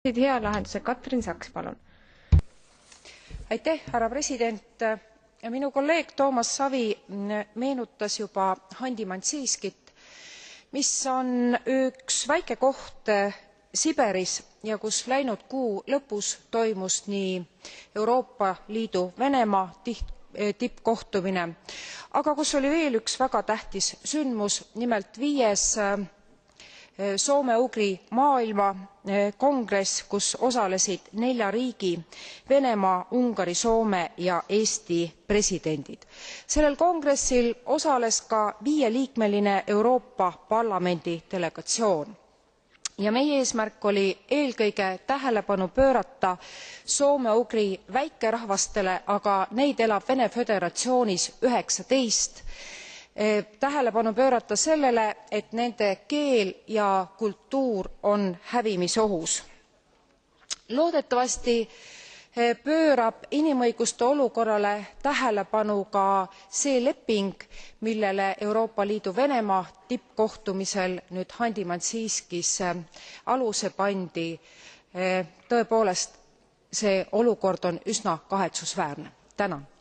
hea lahenduse. Katrin Saks, palun. Aitäh, härra president. Minu kolleeg Toomas Savi meenutas juba Handi-Mansiiskit, mis on üks väike koht Siberis ja kus läinud kuu lõpus toimus nii Euroopa Liidu Venemaa tippkohtumine, aga kus oli veel üks väga tähtis sündmus, nimelt 5. soome-ugri maailmakongress, kus osalesid 4 riigi Venemaa, Ungari, Soome ja Eesti presidendid. Sellel kongressil osales ka 5-liikmeline Euroopa Parlamendi delegatsioon ja meie eesmärk oli eelkõige tähelepanu pöörata soome-ugri väikerahvastele, aga neid elab Vene Föderatsioonis 19, tähelepanu pöörata sellele, et nende keel ja kultuur on hävimisohus. Loodetavasti pöörab inimõiguste olukorrale tähelepanu ka see leping, millele Euroopa Liidu Venemaa tippkohtumisel nüüd Handi-Mansiiskis aluse pandi. Tõepoolest, see olukord on üsna kahetsusväärne. Tänan.